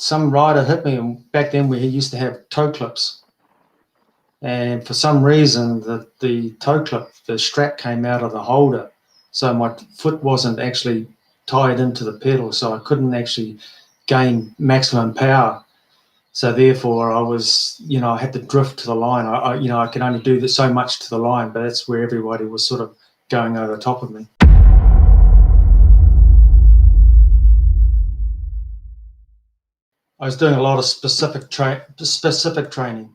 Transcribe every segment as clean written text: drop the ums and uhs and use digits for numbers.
some rider hit me, and back then we used to have toe clips, and for some reason the toe clip, the strap came out of the holder, so my foot wasn't actually tied into the pedal, so I couldn't actually gain maximum power. So therefore I was, I had to drift to the line. I could only do so much to the line, but that's where everybody was sort of going over the top of me. I was doing a lot of specific training,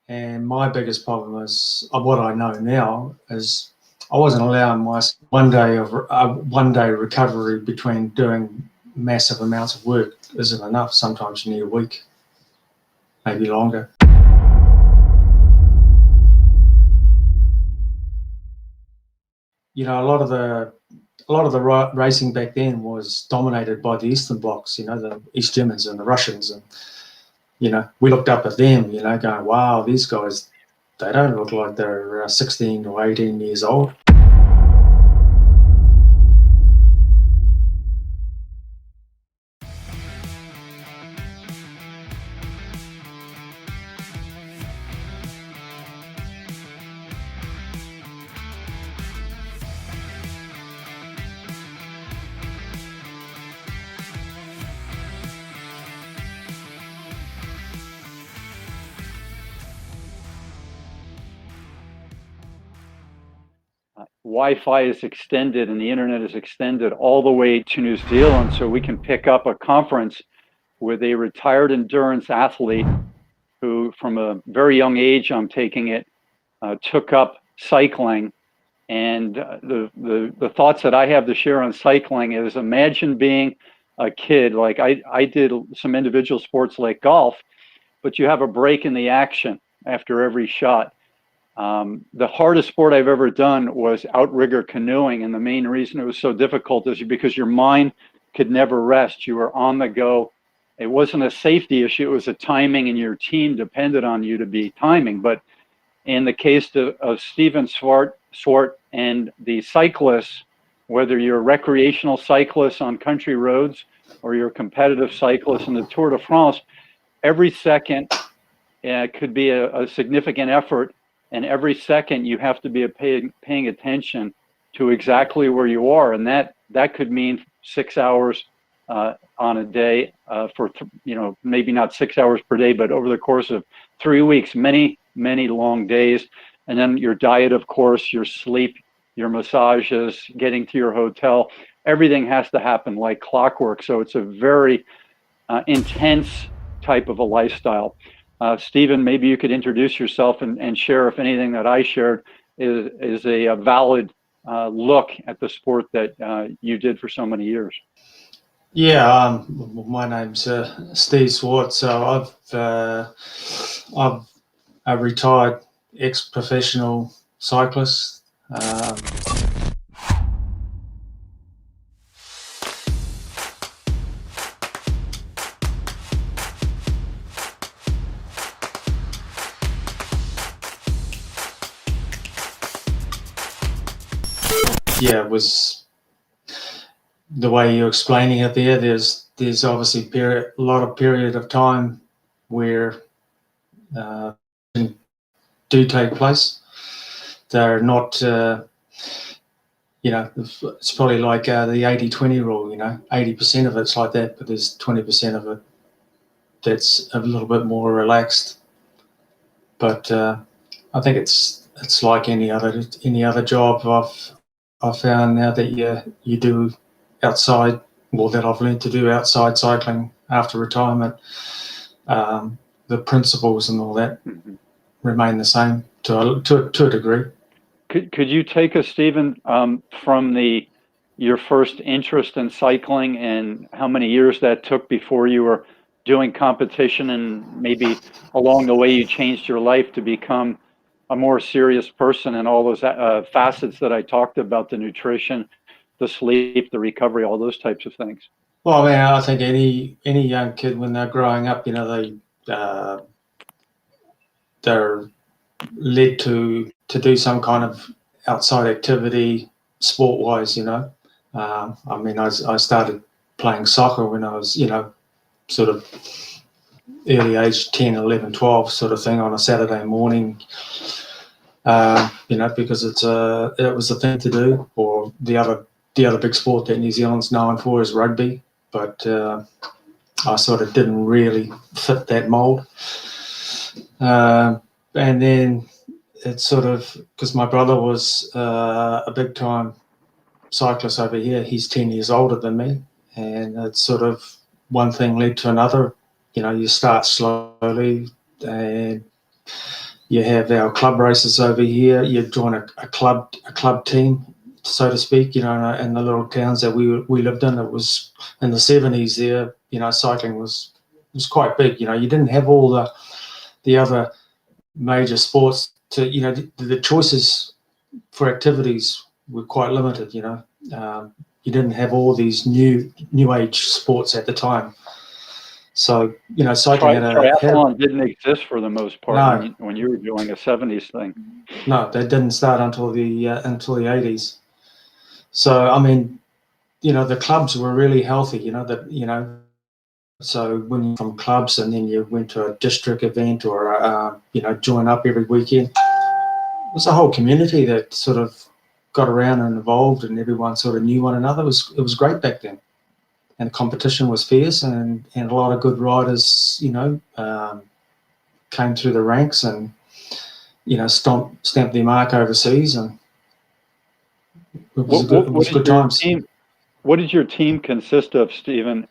and my biggest problem is what I know now is I wasn't allowing my one day recovery between doing massive amounts of work isn't enough. Sometimes you need a week, maybe longer. A lot of the racing back then was dominated by the Eastern Blocs, the East Germans and the Russians, and we looked up at them, going, wow, these guys, they don't look like they're 16 or 18 years old. Wi-Fi is extended and the internet is extended all the way to New Zealand, so we can pick up a conference with a retired endurance athlete who, from a very young age, I'm taking it, took up cycling. And the thoughts that I have to share on cycling is, imagine being a kid. Like I did some individual sports like golf, but you have a break in the action after every shot. The hardest sport I've ever done was outrigger canoeing, and the main reason it was so difficult is because your mind could never rest. You were on the go. It wasn't a safety issue, it was a timing, and your team depended on you to be timing. But in the case of Stephen Swart and the cyclists, whether you're a recreational cyclist on country roads or you're a competitive cyclist in the Tour de France, every second could be a significant effort. And every second you have to be paying attention to exactly where you are. And that could mean 6 hours on a day for, maybe not 6 hours per day, but over the course of 3 weeks, many, many long days. And then your diet, of course, your sleep, your massages, getting to your hotel, everything has to happen like clockwork. So it's a very intense type of a lifestyle. Stephen, maybe you could introduce yourself and share if anything that I shared is a valid look at the sport that you did for so many years. Yeah, my name's Steve Swart. So I'm a retired ex-professional cyclist. Yeah, it was the way you're explaining it there. There's obviously a lot of period of time where do take place. They're not, it's probably like the 80-20 rule, 80% of it's like that, but there's 20% of it that's a little bit more relaxed. But I think it's like any other job I've found now that you do outside, well, that I've learned to do outside cycling after retirement. The principles and all that remain the same to a degree. Could you take us, Stephen, from your first interest in cycling and how many years that took before you were doing competition, and maybe along the way you changed your life to become a more serious person, and all those facets that I talked about, the nutrition, the sleep, the recovery, all those types of things? Well, I mean, I think any young kid when they're growing up, they're led to do some kind of outside activity, sport-wise. I mean, I started playing soccer when I was, sort of early age 10, 11, 12 sort of thing on a Saturday morning, because it was the thing to do. Or the other big sport that New Zealand's known for is rugby, but I sort of didn't really fit that mold. And then it's sort of, because my brother was a big time cyclist over here. He's 10 years older than me, and it's sort of one thing led to another. You start slowly, and you have our club races over here. You join a club team, so to speak. In the little towns that we lived in. It was in the 70s there. Cycling was quite big. You didn't have all the other major sports to. The choices for activities were quite limited. You didn't have all these new age sports at the time. So, cycling triathlon didn't exist for the most part. No. when you were doing a 70s thing. No, that didn't start until the 80s. So, I mean, the clubs were really healthy, so when you're from clubs and then you went to a district event or, join up every weekend, it was a whole community that sort of got around and evolved, and everyone sort of knew one another. It was great back then. And the competition was fierce, and a lot of good riders, came through the ranks and, stamped their mark overseas, and it was good times. What did your team consist of, Stephen?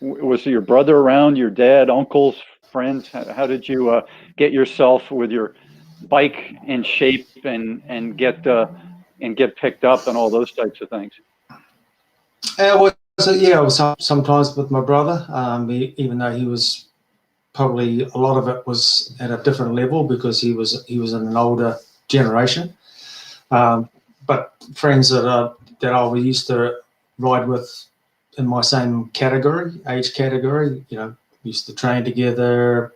Was your brother around, your dad, uncles, friends? How did you get yourself with your bike in shape and get picked up and all those types of things? It was sometimes with my brother, even though he was probably, a lot of it was at a different level because he was in an older generation. But friends that I used to ride with in my same age category, used to train together,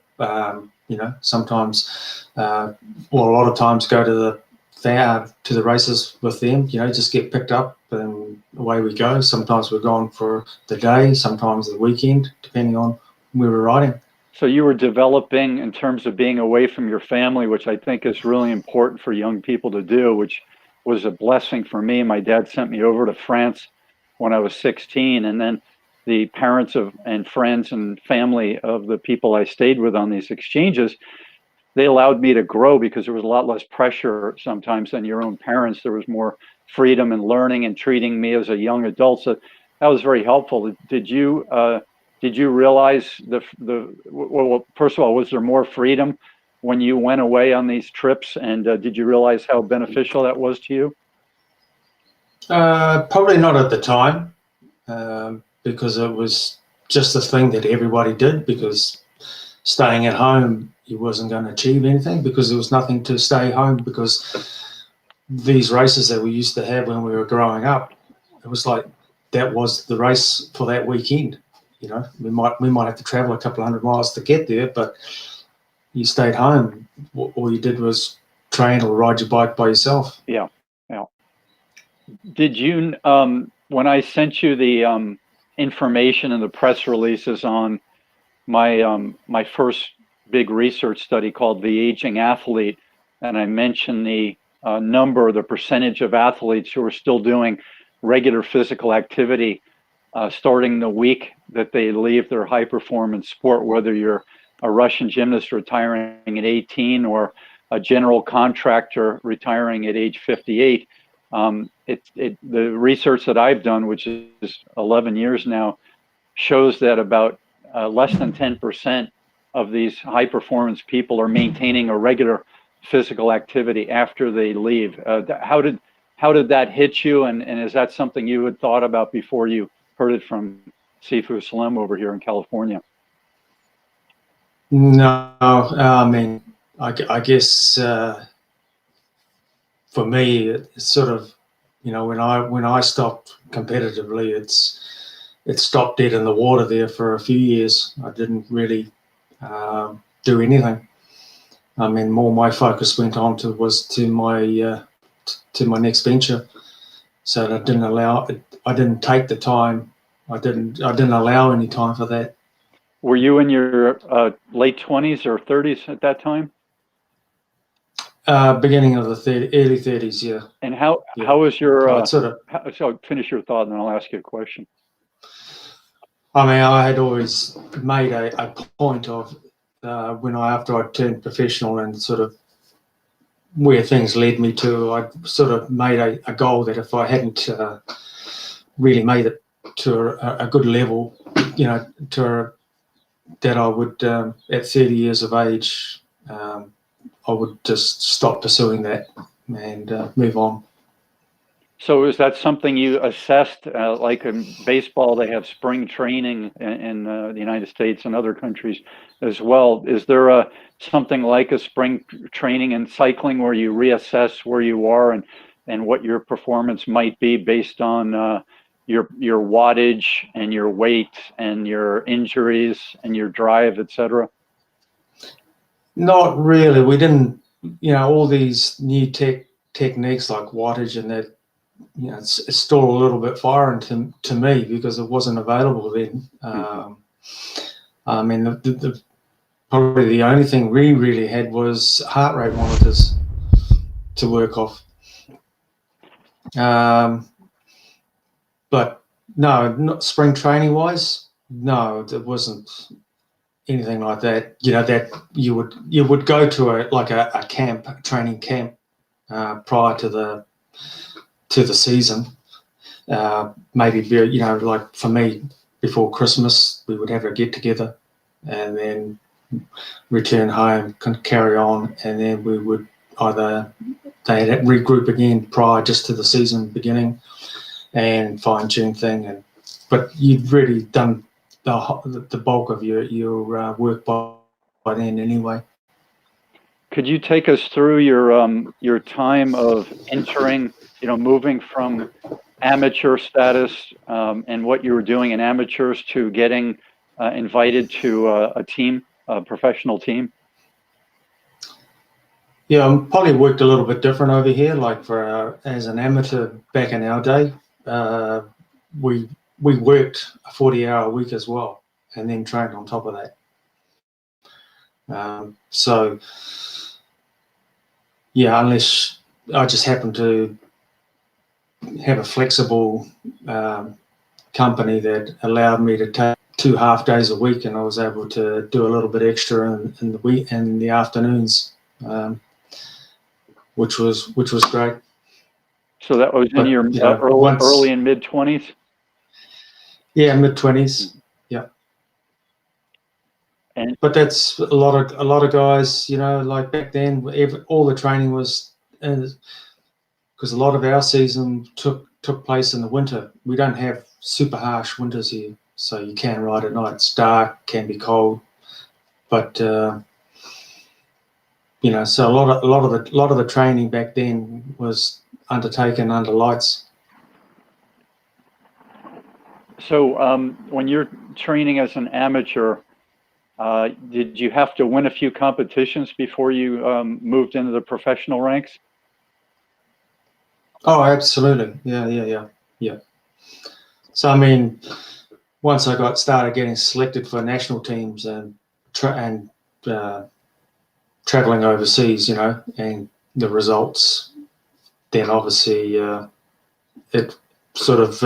sometimes, a lot of times go to the races with them, just get picked up and away we go. Sometimes we're gone for the day, sometimes the weekend, depending on where we're riding. So you were developing in terms of being away from your family, which I think is really important for young people to do, which was a blessing for me. My dad sent me over to France when I was 16, and then the parents and friends and family of the people I stayed with on these exchanges, they allowed me to grow because there was a lot less pressure sometimes than your own parents. There was more freedom and learning and treating me as a young adult. So that was very helpful. Did you realize well, first of all, was there more freedom when you went away on these trips? And did you realize how beneficial that was to you? Probably not at the time, because it was just the thing that everybody did, because staying at home, you wasn't going to achieve anything because there was nothing to stay home, because these races that we used to have when we were growing up, it was like that was the race for that weekend. We might have to travel a couple of 100 miles to get there, but you stayed home. All you did was train or ride your bike by yourself. Yeah. Did you, when I sent you the information and the press releases on my first big research study called The Aging Athlete, and I mentioned the percentage of athletes who are still doing regular physical activity starting the week that they leave their high performance sport, whether you're a Russian gymnast retiring at 18 or a general contractor retiring at age 58. The research that I've done, which is 11 years now, shows that about less than 10% of these high performance people are maintaining a regular physical activity after they leave. How did that hit you? And is that something you had thought about before you heard it from Sifu Salem over here in California? No, I mean, I guess for me, it's sort of, when I stopped competitively, it stopped dead in the water there for a few years. I didn't really do anything. I mean, more my focus went on to my next venture. So I didn't take the time. I didn't allow any time for that. Were you in your late 20s or 30s at that time? Beginning of the early 30s, yeah. And how Yeah. was your I'd sort of, so finish your thought and then I'll ask you a question. I mean, I had always made a point of after I turned professional and sort of where things led me to, I sort of made a goal that if I hadn't really made it to a good level, you know, that I would, at 30 years of age, I would just stop pursuing that and move on. So is that something you assessed, like in baseball, they have spring training in the United States and other countries as well. Is there something like a spring training in cycling where you reassess where you are and what your performance might be based on your wattage and your weight and your injuries and your drive, etc.? Not really. We didn't, you know, all these new techniques like wattage and that, you know, it's still a little bit foreign to me because it wasn't available then. I mean, probably the only thing we really had was heart rate monitors to work off. But no, not spring training wise. No, it wasn't anything like that. You know, that you would go to a camp, a training camp, prior to the season. Maybe, you know, like for me, before Christmas, we would have a get together and then return home, carry on, and then we would they'd regroup again prior just to the season beginning and fine tune thing. But you'd really done the bulk of your work by then anyway. Could you take us through your time of entering, you know, moving from amateur status and what you were doing in amateurs to getting invited to a team, a professional team? Yeah, probably worked a little bit different over here. Like as an amateur back in our day, we worked a 40-hour week as well, and then trained on top of that. So yeah, unless I just happened to have a flexible company that allowed me to take 2 half days a week, and I was able to do a little bit extra in the week and the afternoons, which was great. So that was in your early and mid 20s? Yeah, mid 20s. Yeah. But that's a lot of guys, you know, like back then, all the training was, because a lot of our season took place in the winter. We don't have super harsh winters here, so you can ride at night. It's dark, can be cold, but you know, so a lot of the training back then was undertaken under lights. So when you're training as an amateur, did you have to win a few competitions before you moved into the professional ranks? Oh, absolutely. Yeah. So I mean, once I started getting selected for national teams and traveling overseas, you know, and the results, then obviously it sort of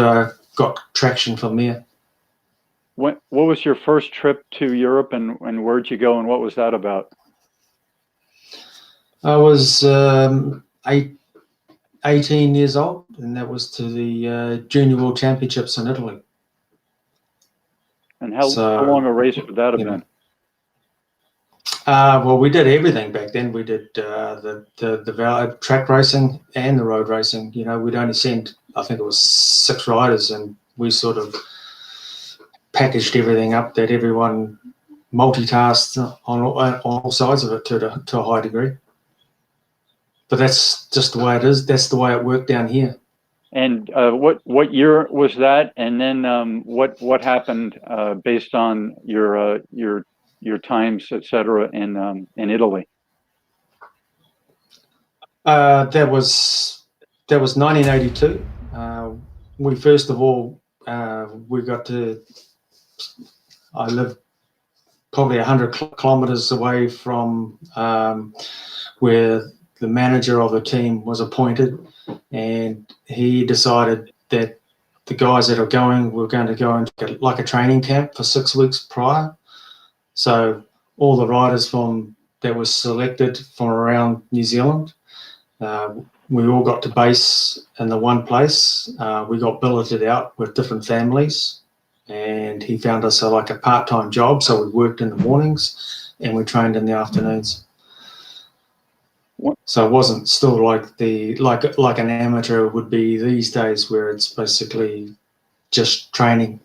got traction from there. What was your first trip to Europe, and where'd you go, and what was that about? I was 18 years old, and that was to the Junior World Championships in Italy. And how long a race would that have been? Well, we did everything back then. We did the track racing and the road racing. You know, we'd only send, I think it was 6 riders, and we sort of packaged everything up that everyone multitasked on all sides of it to a high degree. But that's just the way it is. That's the way it worked down here. And what year was that? And then what happened based on your times, etc., in Italy? That was 1982. We first of all we got to. I lived probably 100 kilometres away from where the manager of the team was appointed, and he decided that the guys that are going were going to go into like a training camp for 6 weeks prior. So all the riders that was selected from around New Zealand, we all got to base in the one place. We got billeted out with different families, and he found us like a part-time job. So we worked in the mornings and we trained in the afternoons. So it wasn't still like an amateur would be these days, where it's basically just training.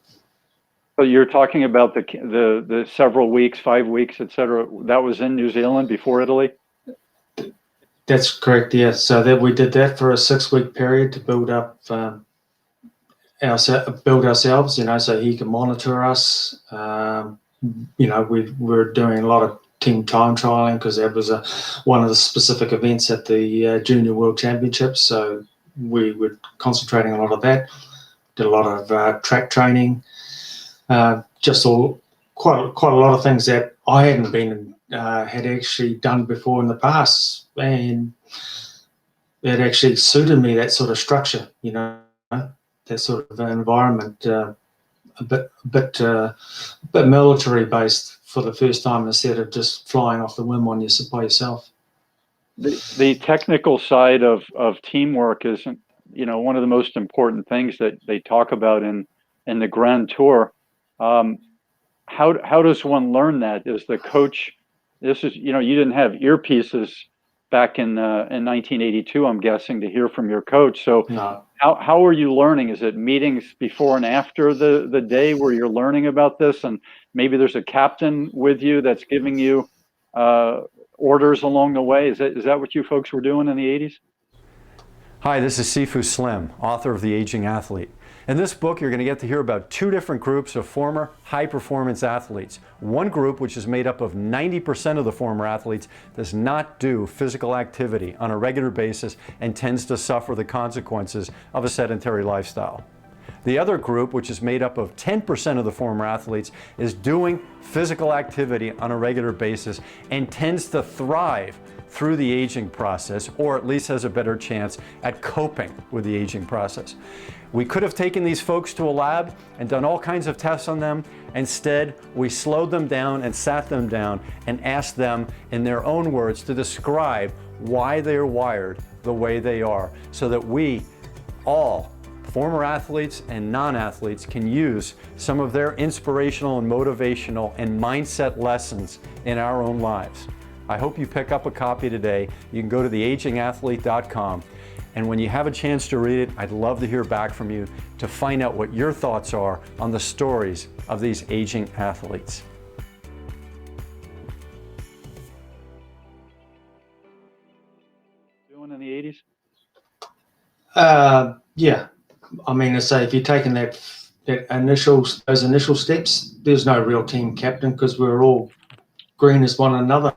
So you're talking about the several weeks, 5 weeks, etc. That was in New Zealand before Italy? That's correct, yeah. So that we did that for a 6-week period to build up ourselves, so he can monitor us. We were doing a lot of team time trialing because that was one of the specific events at the Junior World Championships. So we were concentrating a lot of that. Did a lot of track training, quite a lot of things that I hadn't had actually done before in the past, and it actually suited me, that sort of structure, that sort of environment, a bit military based for the first time, instead of just flying off the whim on you by yourself. The technical side of teamwork is, one of the most important things that they talk about in the Grand Tour. How does one learn that? Is the coach? This is, you didn't have earpieces back in 1982, I'm guessing, to hear from your coach. So no. How are you learning? Is it meetings before and after the day where you're learning about this, and maybe there's a captain with you that's giving you orders along the way? Is that what you folks were doing in the 80s? Hi, this is Stephen Swart, author of The Aging Athlete. In this book, you're going to get to hear about 2 different groups of former high-performance athletes. One group, which is made up of 90% of the former athletes, does not do physical activity on a regular basis and tends to suffer the consequences of a sedentary lifestyle. The other group, which is made up of 10% of the former athletes, is doing physical activity on a regular basis and tends to thrive through the aging process, or at least has a better chance at coping with the aging process. We could have taken these folks to a lab and done all kinds of tests on them. Instead, we slowed them down and sat them down and asked them, in their own words, to describe why they're wired the way they are, so that we all, former athletes and non-athletes, can use some of their inspirational and motivational and mindset lessons in our own lives. I hope you pick up a copy today. You can go to theagingathlete.com. And when you have a chance to read it, I'd love to hear back from you to find out what your thoughts are on the stories of these aging athletes. Doing in the 80s? Yeah. I mean, I say, if you're taking those initial steps, there's no real team captain because we're all green as one another.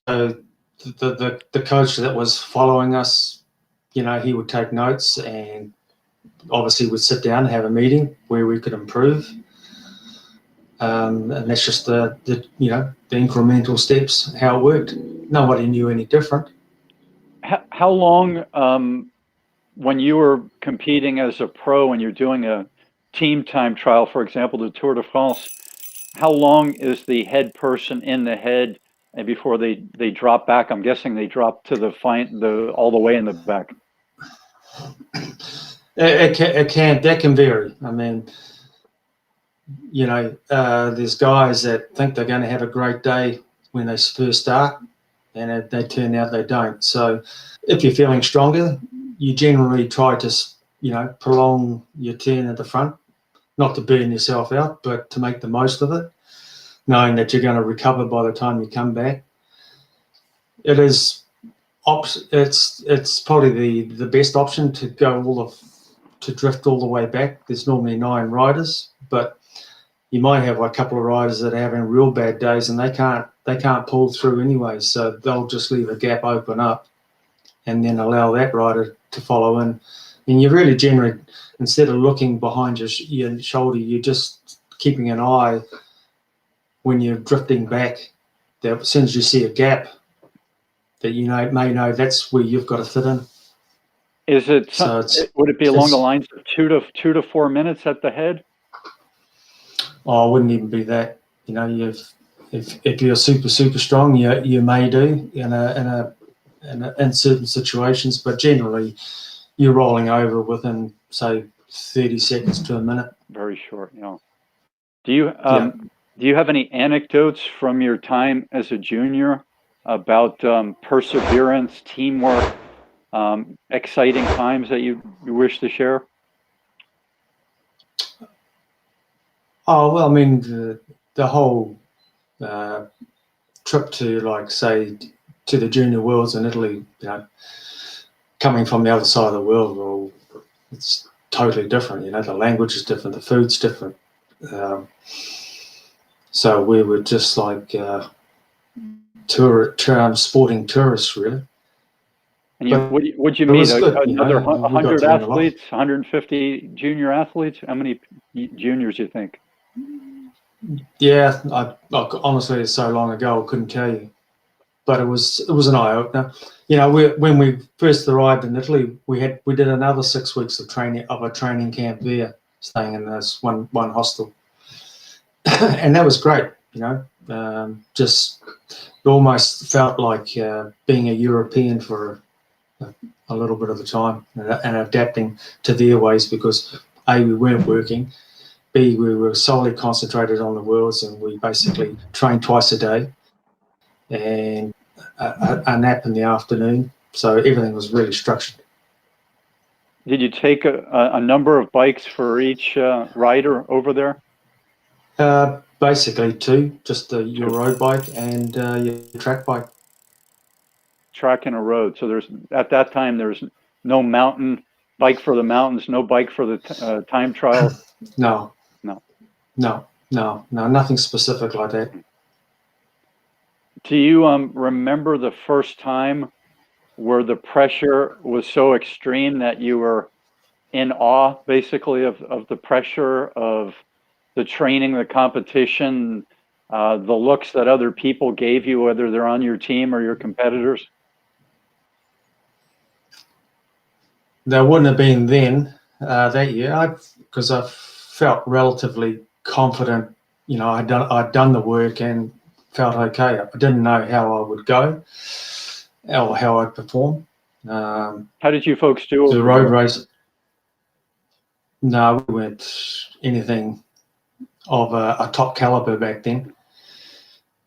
So the coach that was following us, he would take notes, and obviously would sit down and have a meeting where we could improve. And that's just the incremental steps, how it worked. Nobody knew any different. How long, when you were competing as a pro and you're doing a team time trial, for example, the Tour de France, how long is the head person in the head and before they drop back? I'm guessing they drop to all the way in the back. That can vary. I mean, there's guys that think they're going to have a great day when they first start, and they turn out they don't. So if you're feeling stronger, you generally try to, prolong your turn at the front, not to burn yourself out, but to make the most of it, knowing that you're going to recover by the time you come back. It's probably the best option to go to drift all the way back. There's normally 9 riders, but you might have a couple of riders that are having real bad days and they can't pull through anyway, so they'll just leave a gap open up and then allow that rider to follow in. And you really generally, instead of looking behind your shoulder, you're just keeping an eye when you're drifting back, that as soon as you see a gap, that you may know that's where you've got to fit in. Is it? So would it be along the lines of 2 to 4 minutes at the head? Oh, it wouldn't even be that. You know, if you're super strong, you may do in certain situations, but generally you're rolling over within, say, 30 seconds to a minute. Very short, Do you have any anecdotes from your time as a junior about perseverance, teamwork, exciting times that you wish to share? Oh, well, I mean, the whole trip to, like, say, to the junior worlds in Italy, you know, coming from the other side of the world, well, it's totally different. You know, the language is different, the food's different. So we were just like sporting tourists, really. And would you meet another 100 athletes, 150 junior athletes? How many juniors you think? Yeah, I honestly, it's so long ago, I couldn't tell you. But it was an eye opener. You know, when we first arrived in Italy, we did another 6 weeks of a training camp there, staying in this one hostel, and that was great. You know, just almost felt like being a European for a little bit of the time and adapting to their ways, because A, we weren't working, B, we were solely concentrated on the worlds, and we basically trained twice a day and a nap in the afternoon. So everything was really structured. Did you take a number of bikes for each rider over there? Basically two, just your road bike and your track bike. Track and a road. So at that time there's no mountain bike for the mountains, no bike for the time trial. No, nothing specific like that. Do you remember the first time where the pressure was so extreme that you were in awe, basically, of the pressure of the training, the competition, the looks that other people gave you, whether they're on your team or your competitors? There wouldn't have been then that year, because I felt relatively confident. You know, I'd done the work and felt okay. I didn't know how I would go or how I'd perform. How did you folks do the road race? No, we weren't anything of a top caliber back then.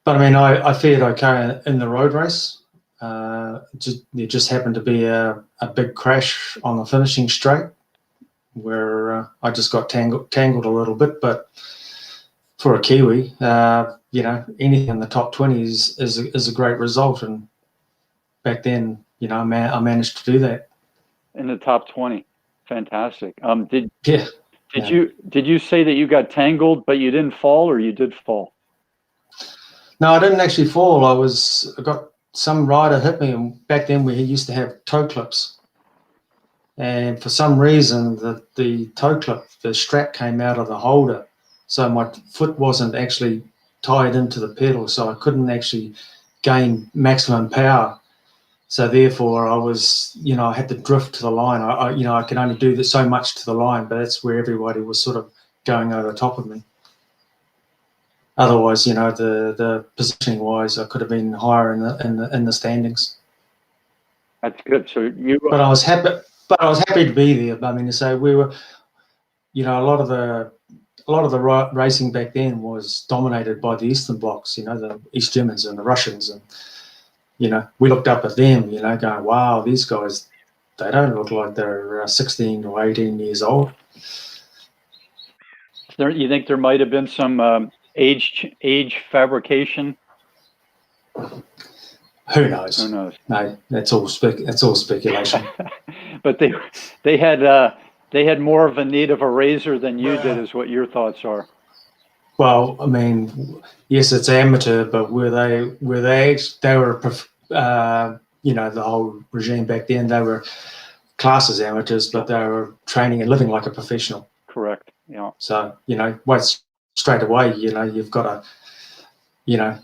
But I mean, I fared okay in the road race. There just happened to be a big crash on the finishing straight where I just got tangled a little bit. But for a Kiwi, you know, anything in the top 20 is a great result. And back then, you know, I managed to do that. In the top 20. Fantastic. Did Yeah. you say that you got tangled, but you didn't fall, or you did fall? No, I didn't actually fall. I got some rider hit me, and back then we used to have toe clips. And for some reason, the toe clip, the strap came out of the holder, so my foot wasn't actually tied into the pedal, so I couldn't actually gain maximum power. So therefore, I was, you know, I had to drift to the line. I could only do so much to the line, but that's where everybody was sort of going over the top of me. Otherwise, you know, the positioning wise, I could have been higher in the standings. That's good. So But I was happy. But I was happy to be there. I mean, to say we were, you know, a lot of the racing back then was dominated by the Eastern Blocs. You know, the East Germans and the Russians, and you know, we looked up at them. You know, going, wow, these guys, they don't look like they're 16 or 18 years old. You think there might have been some age fabrication? Who knows? Who knows? No, that's all speculation. But they had more of a need of a razor than you did, is what your thoughts are. Well, I mean, yes, it's amateur, but were they were you know, the whole regime back then, they were classed as amateurs, but they were training and living like a professional. Correct. Yeah. So, you know, straight away, you know, you've got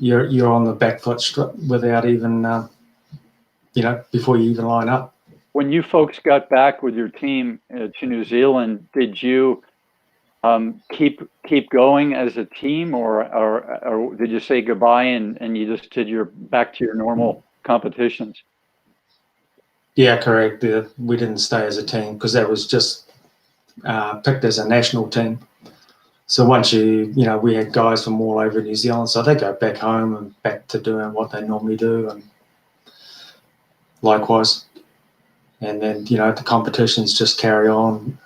you're on the back foot without even, before you even line up. When you folks got back with your team to New Zealand, did you keep going as a team, or did you say goodbye and you just did back to your normal competitions? Yeah, correct. We didn't stay as a team because that was just picked as a national team. So once we had guys from all over New Zealand, so they go back home and back to doing what they normally do, and likewise. And then, the competitions just carry on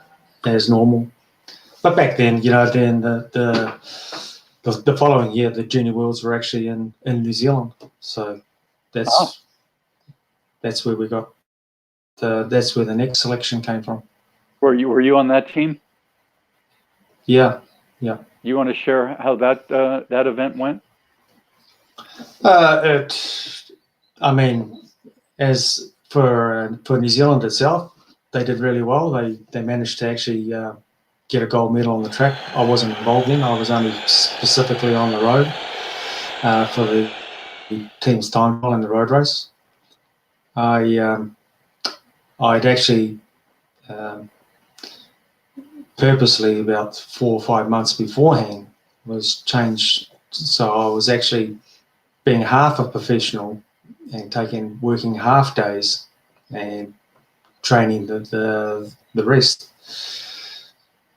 as normal. But back then, then the following year, the Junior Worlds were actually in New Zealand. So that's where we got that's where the next selection came from. Were you on that team? Yeah. You want to share how that event went? As for New Zealand itself, they did really well. They managed to actually get a gold medal on the track. I wasn't involved in. I was only specifically on the road for the team's time trial in the road race. I'd actually purposely about 4 or 5 months beforehand was changed, so I was actually being half a professional and working half days and training the rest.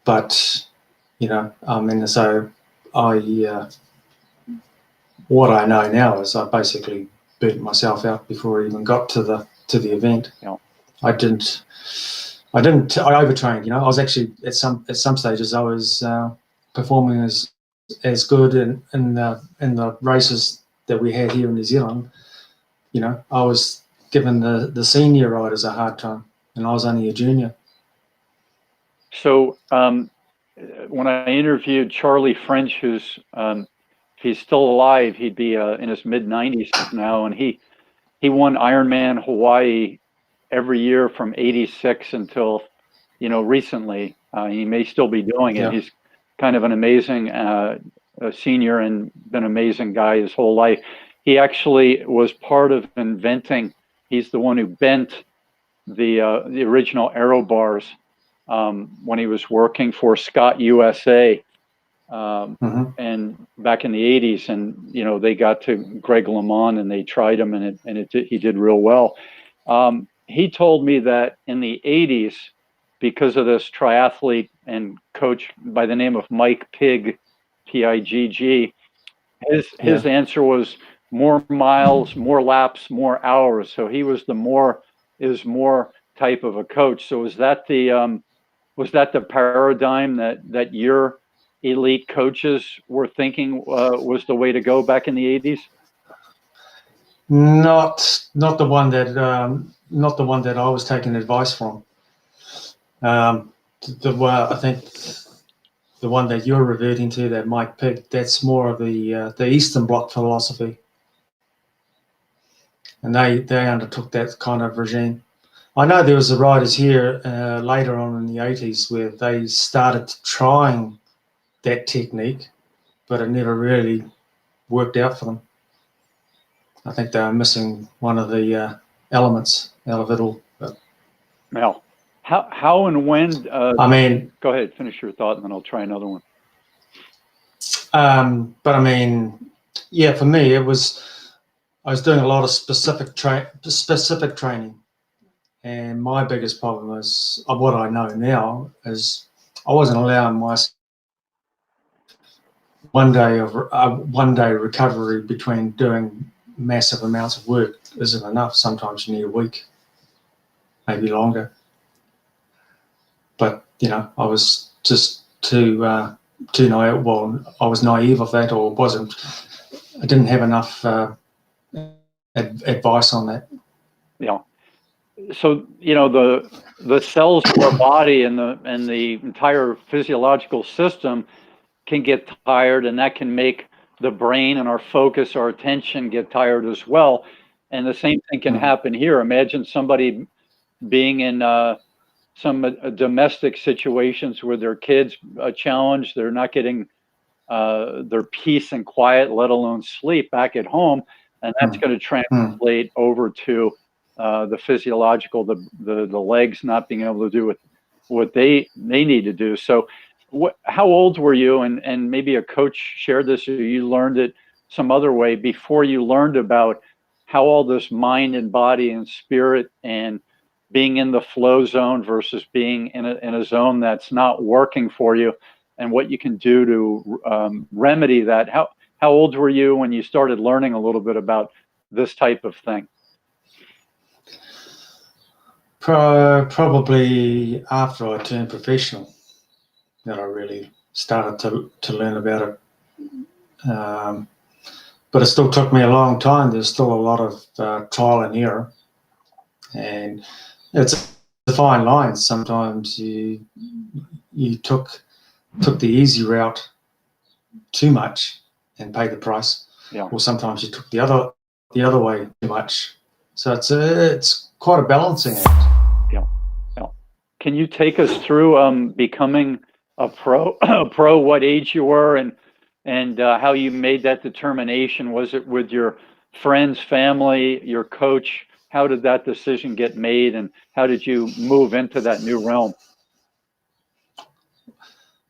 But so what I know now is I basically burnt myself out before I even got to the event. Yeah. I overtrained. I was actually at some stages I was performing as good in the races that we had here in New Zealand. I was giving the senior riders a hard time, and I was only a junior. So when I interviewed Charlie French, who's if he's still alive, he'd be in his mid-90s now, and he won Ironman Hawaii every year from '86 until recently. He may still be doing it. Yeah. He's kind of an amazing senior and been an amazing guy his whole life. He actually was part of inventing. He's the one who bent the original aero bars when he was working for Scott USA and back in the '80s, and they got to Greg LeMond and they tried him, and he did real well. He told me that in the '80s, because of this triathlete and coach by the name of Mike Pigg, P-I-G-G, his answer was more miles, more laps, more hours. So he was the more is more type of a coach. So was that the paradigm that your elite coaches were thinking was the way to go back in the '80s? Not the one that I was taking advice from. I think the one that you're reverting to, that Mike Pigg, that's more of the Eastern Bloc philosophy, and they undertook that kind of regime. I know there was the riders here later on in the '80s where they started trying that technique, but it never really worked out for them. I think they were missing one of the elements out of it all. Well, how and when? Go ahead, finish your thought, and then I'll try another one. But for me, I was doing a lot of specific training, and my biggest problem is what I know now is I wasn't allowing myself one day recovery between doing massive amounts of work isn't enough. Sometimes you need a week, maybe longer. But I was just too naive. Well, I was naive of that, or I didn't have enough advice on that. Yeah. So the cells of our body and the entire physiological system can get tired, and that can make the brain and our focus, our attention get tired as well. And the same thing can happen here. Imagine somebody being in some domestic situations where their kids challenged, they're not getting their peace and quiet, let alone sleep, back at home, and that's going to translate over to the physiological, the legs not being able to do what they need to do. So, how old were you? And maybe a coach shared this, or you learned it some other way before you learned about how all this mind and body and spirit and being in the flow zone versus being in a zone that's not working for you, and what you can do to remedy that. How old were you when you started learning a little bit about this type of thing? Probably after I turned professional that I really started to learn about it. But it still took me a long time. There's still a lot of trial and error, and it's a fine line. Sometimes you took the easy route too much and paid the price, or sometimes you took the other way too much. So it's quite a balancing act. Yeah. Can you take us through becoming a pro? What age you were, and how you made that determination? Was it with your friends, family, your coach? How did that decision get made, and how did you move into that new realm?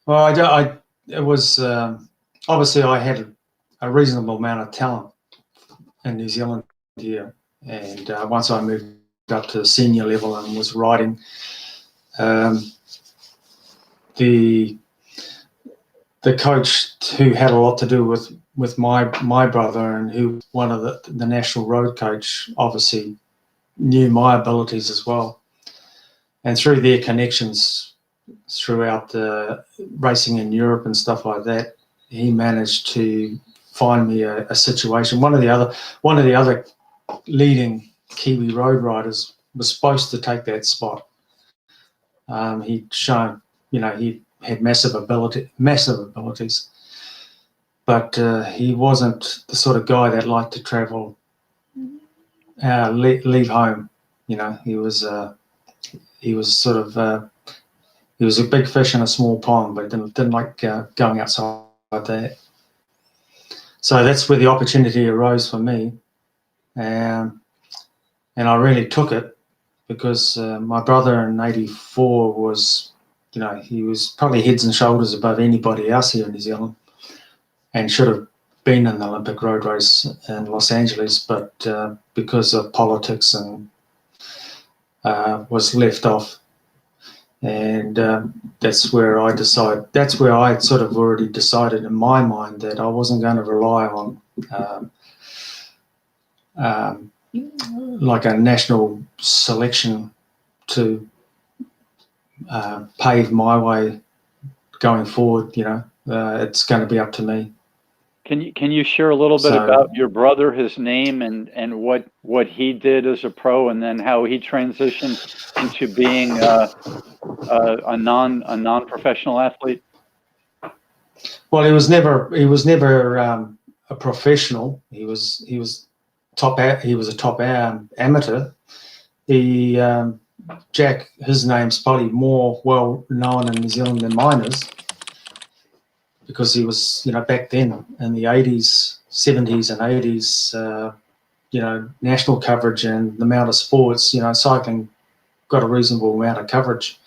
Well, it was obviously I had a reasonable amount of talent in New Zealand here, and once I moved up to senior level and was riding, the coach who had a lot to do with my brother, and who one of the national road coach, obviously knew my abilities as well, and through their connections throughout the racing in Europe and stuff like that, he managed to find me a situation. One of the other leading Kiwi road riders was supposed to take that spot. He'd shown, he had massive abilities, but he wasn't the sort of guy that liked to travel, leave home. He was sort of he was a big fish in a small pond, but didn't like going outside that. So that's where the opportunity arose for me, and I really took it, because my brother in '84 was, he was probably heads and shoulders above anybody else here in New Zealand, and should have been in the Olympic road race in Los Angeles, but because of politics and was left off. And that's where I sort of already decided in my mind that I wasn't going to rely on like a national selection to pave my way going forward. It's going to be up to me. Can you share a little bit about your brother, his name, and what he did as a pro, and then how he transitioned into being a non-professional athlete? Well, he was never a professional. He was a top amateur. Jack, his name's probably more well known in New Zealand than mine is, because he was, back then in the 80s, 70s and 80s, national coverage and the amount of sports, cycling got a reasonable amount of coverage.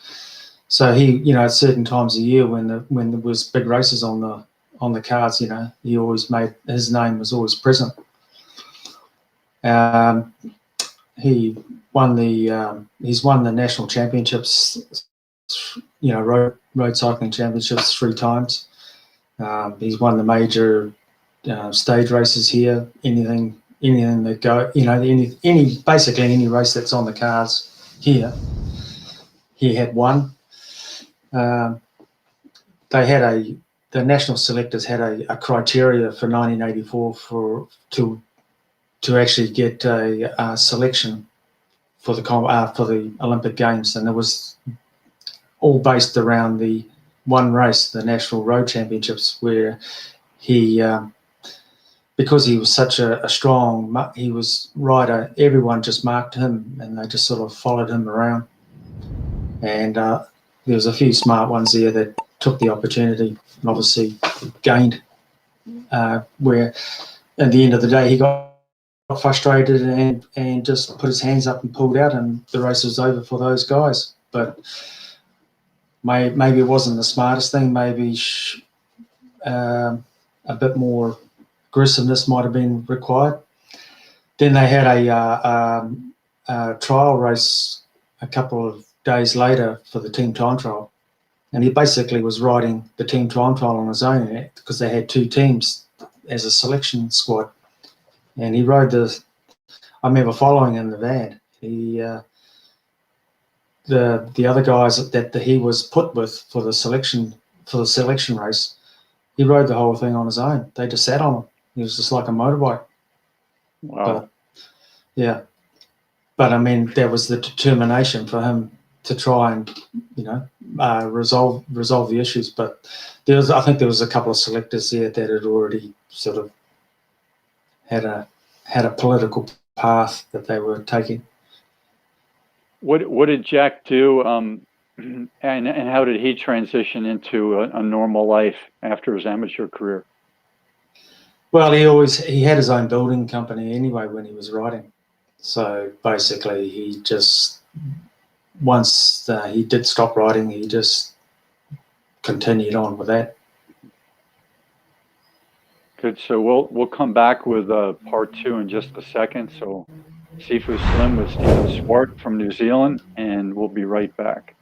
So he, at certain times a year when there was big races on the cards, he always his name was always present. He's won the national championships, road cycling championships 3 times. He's won the major stage races here. Anything that go, basically any race that's on the cards here, he had won. The national selectors had a criteria for 1984 to actually get a selection for the Olympic Games, and it was all based around the one race, the National Road Championships, where he, because he was such a strong, he was rider, everyone just marked him and they just sort of followed him around. And there was a few smart ones there that took the opportunity and obviously gained where at the end of the day he got frustrated and just put his hands up and pulled out, and the race was over for those guys. But maybe it wasn't the smartest thing. Maybe a bit more aggressiveness might have been required. Then they had a trial race a couple of days later for the team time trial, and he basically was riding the team time trial on his own because they had 2 teams as a selection squad, and he rode I remember following in the van. He the other guys that he was put with for the selection race, he rode the whole thing on his own. They just sat on him. He was just like a motorbike. Wow. But, yeah. But I mean, that was the determination for him to try and, resolve the issues. But I think there was a couple of selectors there that had already sort of had a political path that they were taking. What did Jack do, and how did he transition into a normal life after his amateur career? Well, he had his own building company anyway when he was riding. So basically, he just once he did stop riding, he just continued on with that. Good. So we'll come back with part 2 in just a second. So Sifu Slim with Stephen Swart from New Zealand, and we'll be right back.